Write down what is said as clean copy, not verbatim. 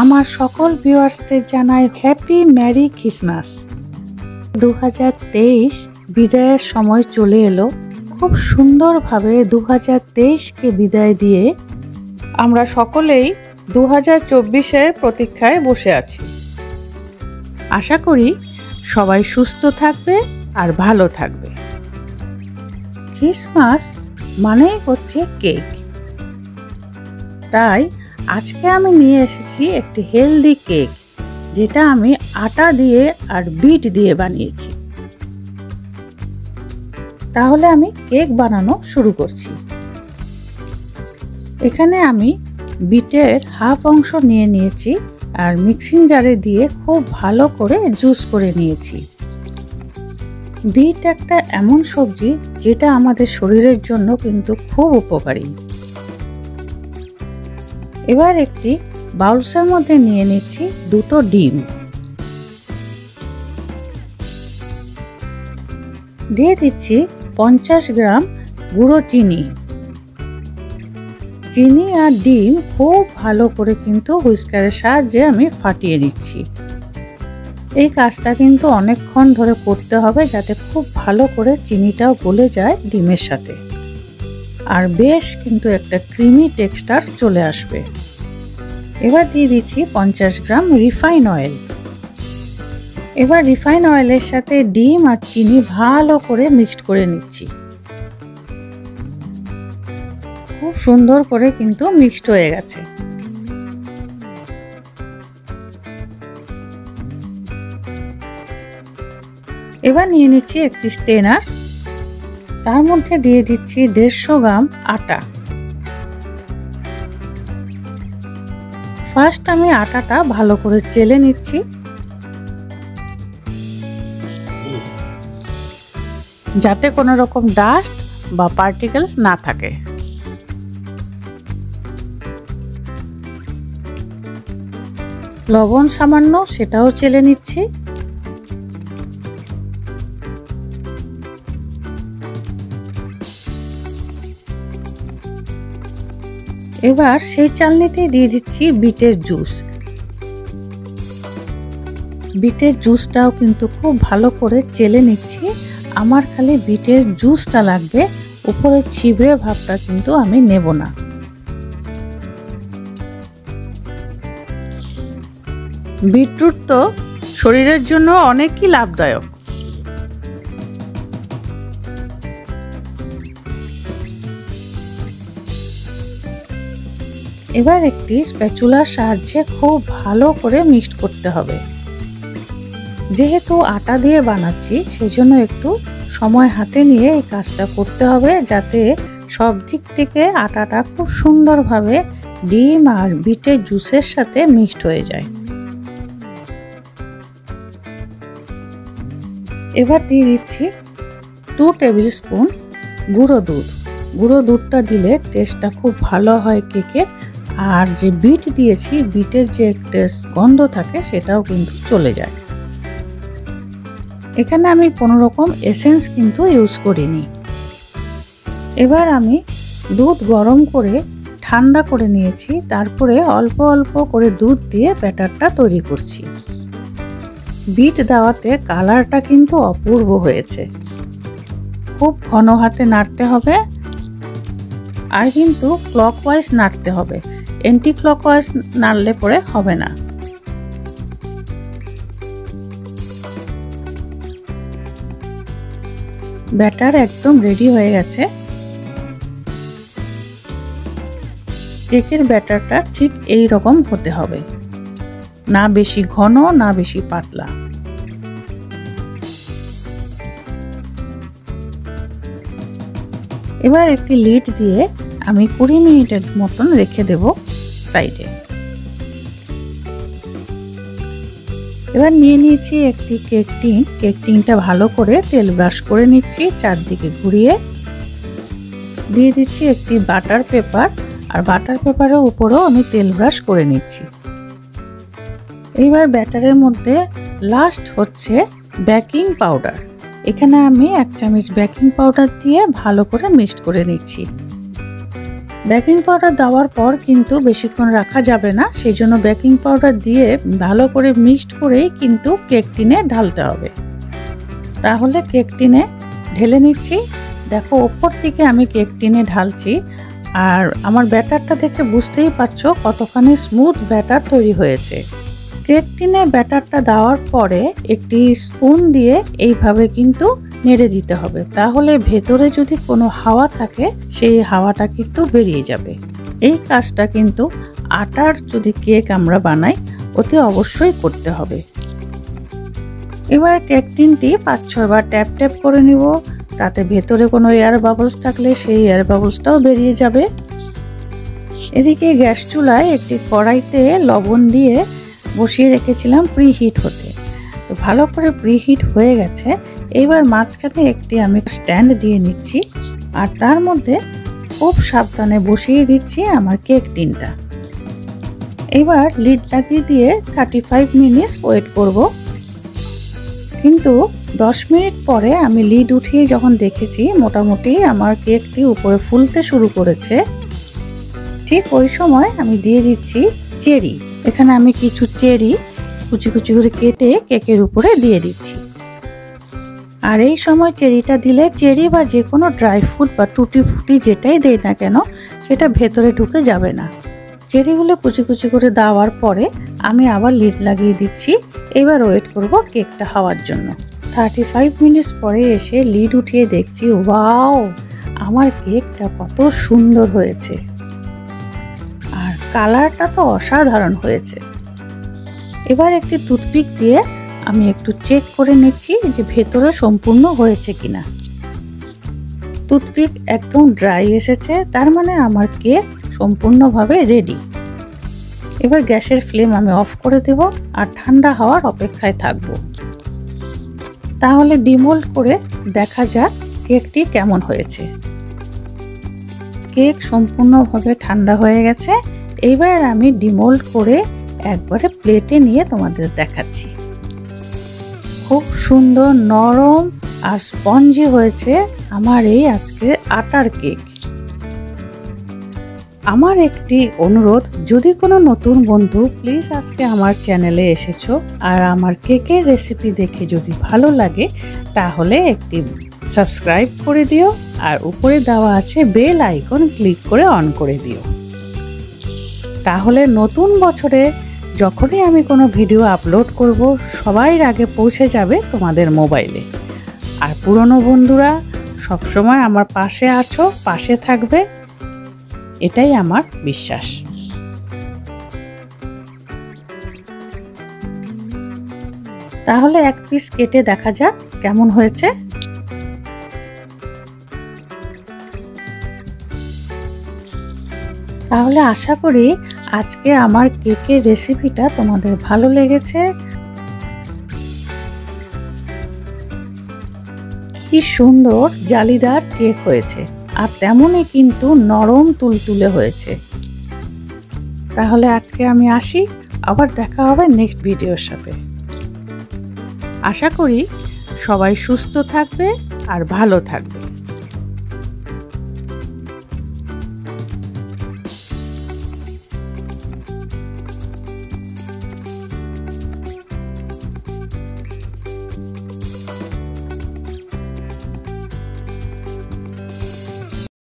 আমার সকল ভিউয়ার্সদের জানাই হ্যাপি মেরি ক্রিসমাস। 2023 বিদায়ের সময় চলে এলো। খুব সুন্দরভাবে 2023কে বিদায় দিয়ে আমরা সকলেই 2024-এর প্রতীক্ষায় বসে আছি। আশা করি সবাই সুস্থ থাকবে আর ভালো থাকবে। ক্রিসমাস মানেই হচ্ছে কেক, তাই আজকে আমি নিয়ে এসেছি একটি হেলদি কেক, যেটা আমি আটা দিয়ে আর বিট দিয়ে বানিয়েছি। তাহলে আমি কেক বানানো শুরু করছি। এখানে আমি বিটের হাফ অংশ নিয়ে নিয়েছি আর মিক্সিং জারে দিয়ে খুব ভালো করে জুস করে নিয়েছি। বিট একটা এমন সবজি যেটা আমাদের শরীরের জন্য কিন্তু খুব উপকারী। এবার একটি বাউলসের মধ্যে নিয়ে নিচ্ছি দুটো ডিম, দিয়ে দিচ্ছি 50 গ্রাম গুঁড়ো চিনি। চিনি আর ডিম খুব ভালো করে কিন্তু হুইস্কারের সাহায্যে আমি ফাটিয়ে নিচ্ছি। এই কাজটা কিন্তু অনেকক্ষণ ধরে করতে হবে, যাতে খুব ভালো করে চিনিটাও গলে যায় ডিমের সাথে, আর বেশ কিন্তু একটা ক্রিমি টেক্সচার চলে আসবে। এবার দিয়ে দিচ্ছি 50 গ্রাম রিফাইন অয়েল। এবার রিফাইন অয়েলের সাথে ডিম আর চিনি ভালো করে মিক্সড করে নিচ্ছি। খুব সুন্দর করে কিন্তু মিক্সড হয়ে গেছে। এবার নিয়ে নিচ্ছি একটি স্ট্রেনার, তার মধ্যে দিয়ে দিচ্ছি 150 গ্রাম আটা। ফার্স্ট আমি আটাটা ভালো করে চেলে নিচ্ছি, যাতে কোনো রকম ডাস্ট বা পার্টিকেলস না থাকে। লবণ সামান্য, সেটাও চেলে নিচ্ছি। এবার সেই চালনিতে দিয়ে দিচ্ছি বিটের জুস। বিটের জুসটাও কিন্তু খুব ভালো করে চেলে নিচ্ছি। আমার খালি বিটের জুসটা লাগবে, উপরে ছিবড়ে ভাবটা কিন্তু আমি নেব না। বিটরুট তো শরীরের জন্য অনেকই লাভদায়ক। এবার একটি স্প্যাচুলার সাহায্যে খুব ভালো করে মিক্সড করতে হবে। যেহেতু আটা দিয়ে বানাচ্ছি, সেজন্য একটু সময় হাতে নিয়ে এই কাজটা করতে হবে, যাতে সব দিক থেকে আটাটা খুব সুন্দরভাবে ডিম আর বিটের জুসের সাথে মিক্সড হয়ে যায়। এবার দিয়ে দিচ্ছি 2 টেবিল স্পুন গুঁড়ো দুধ। গুঁড়ো দুধটা দিলে টেস্টটা খুব ভালো হয় কেকের, আর যে বিট দিয়েছি, বিটের যে টেস্ট গন্ধ থাকে সেটাও কিন্তু চলে যায়। এখানে আমি কোনো রকম এসেন্স কিন্তু ইউজ করিনি। এবার আমি দুধ গরম করে ঠান্ডা করে নিয়েছি, তারপরে অল্প অল্প করে দুধ দিয়ে ব্যাটারটা তৈরি করছি। বিট দেওয়াতে কালারটা কিন্তু অপূর্ব হয়েছে। খুব ঘন হাতে নাড়তে হবে, আর কিন্তু ক্লকওয়াইজ নাড়তে হবে, অ্যান্টি ক্লকওয়াইজ নাড়লে পরে হবে না। ব্যাটার একদম রেডি হয়ে গেছে। কেকের ব্যাটারটা ঠিক এই রকম হতে হবে, না বেশি ঘন না বেশি পাতলা। এবার একটি লিড দিয়ে আমি 20 মিনিটের মতন রেখে দেব সাইডে। এবার নিয়ে নিয়েছি একটি কেক টিন। কেক টিনটা ভালো করে তেল ব্রাশ করে নিচ্ছি, চারদিকে ঘুরিয়ে দিয়ে দিচ্ছি একটি বাটার পেপার, আর বাটার পেপারের উপরেও আমি তেল ব্রাশ করে নিচ্ছি। এইবার ব্যাটারের মধ্যে লাস্ট হচ্ছে বেকিং পাউডার। এখানে আমি 1 চামচ বেকিং পাউডার দিয়ে ভালো করে মিক্সড করে নিচ্ছি। বেকিং পাউডার দেওয়ার পর কিন্তু বেশিক্ষণ রাখা যাবে না, সেই জন্য বেকিং পাউডার দিয়ে ভালো করে মিক্সড করেই কিন্তু কেক টিনে ঢালতে হবে। তাহলে কেক টিনে ঢেলে নিচ্ছি। দেখো ওপর থেকে আমি কেক টিনে ঢালছি, আর আমার ব্যাটারটা দেখে বুঝতেই পারছো কতখানি স্মুথ ব্যাটার তৈরি হয়েছে। কেক টিনে ব্যাটারটা দেওয়ার পরে একটি স্পুন দিয়ে এইভাবে কিন্তু নেড়ে দিতে হবে, তাহলে ভেতরে যদি কোনো হাওয়া থাকে সেই হাওয়াটা কিন্তু বেরিয়ে যাবে। এই কাজটা কিন্তু আটার যদি কেক আমরা বানাই ওতে অবশ্যই করতে হবে। এবার কেক টিনটি 5-6 বার ট্যাপ ট্যাপ করে নিব, তাতে ভেতরে কোনো এয়ার বাবলস থাকলে সেই এয়ার বাবলসটাও বেরিয়ে যাবে। এদিকে গ্যাস চুলায় একটি কড়াইতে লবণ দিয়ে বসিয়ে রেখেছিলাম প্রিহিট হতে। তো ভালো করে প্রিহিট হয়ে গেছে। এইবার মাঝখানে একটি আমি স্ট্যান্ড দিয়ে নিচ্ছি, আর তার মধ্যে খুব সাবধানে বসিয়ে দিচ্ছি আমার কেক টিনটা। এবার লিড লাগিয়ে দিয়ে 35 মিনিট ওয়েট করব। কিন্তু 10 মিনিট পরে আমি লিড উঠিয়ে যখন দেখেছি মোটামুটি আমার কেকটি উপরে ফুলতে শুরু করেছে, ঠিক ওই সময় আমি দিয়ে দিচ্ছি চেরি। এখানে আমি কিছু চেরি কুচি কুচি করে কেটে কেকের উপরে দিয়ে দিচ্ছি। আর এই সময় চেরিটা দিলে চেরি বা যে কোনো ড্রাই ফ্রুট বা টুটি ফুটি যেটাই দেই না কেন সেটা ভেতরে ঢুকে যাবে না। চেরিগুলো কুচি কুচি করে দেওয়ার পরে আমি আবার লিড লাগিয়ে দিচ্ছি। এবার ওয়েট করব কেকটা হওয়ার জন্য। 35 মিনিট পরে এসে লিড উঠিয়ে দেখছি, ওয়াও, আমার কেকটা কত সুন্দর হয়েছে, আর কালারটা তো অসাধারণ হয়েছে। এবার একটি টুথপিক দিয়ে আমি একটু চেক করে নিচ্ছি যে ভেতরে সম্পূর্ণ হয়েছে কিনা। টুথপিক একদম ড্রাই এসেছে, তার মানে আমার কেক সম্পূর্ণভাবে রেডি। এবার গ্যাসের ফ্লেম আমি অফ করে দেব আর ঠান্ডা হওয়ার অপেক্ষায় থাকব। তাহলে ডিমোল্ড করে দেখা যাক কেকটি কেমন হয়েছে। কেক সম্পূর্ণভাবে ঠান্ডা হয়ে গেছে। এইবার আমি ডিমোল্ড করে একবারে প্লেটে নিয়ে তোমাদের দেখাচ্ছি। খুব সুন্দর নরম আর স্পঞ্জি হয়েছে আমার এই আজকে আটার কেক। আমার একটি অনুরোধ, যদি কোনো নতুন বন্ধু প্লিজ আজকে আমার চ্যানেলে এসেছো আর আমার কেকের রেসিপি দেখে যদি ভালো লাগে তাহলে একটি সাবস্ক্রাইব করে দিও, আর উপরে দেওয়া আছে বেল আইকন, ক্লিক করে অন করে দিও। তাহলে নতুন বছরে যখনই আমি কোনো ভিডিও আপলোড করব সবার আগে পৌঁছে যাবে তোমাদের মোবাইলে। আর পুরনো বন্ধুরা সবসময় আমার পাশে আছো, পাশে থাকবে, এটাই আমার বিশ্বাস। তাহলে এক পিস কেটে দেখা যাক কেমন হয়েছে। তাহলে আশা করি আজকে আমার কেকের রেসিপিটা তোমাদের ভালো লেগেছে। কি সুন্দর জালিদার কেক হয়েছে, আর তেমনই কিন্তু নরম তুলতুলে হয়েছে। তাহলে আজকে আমি আসি, আবার দেখা হবে নেক্সট ভিডিওর সাথে। আশা করি সবাই সুস্থ থাকবে আর ভালো থাকবে।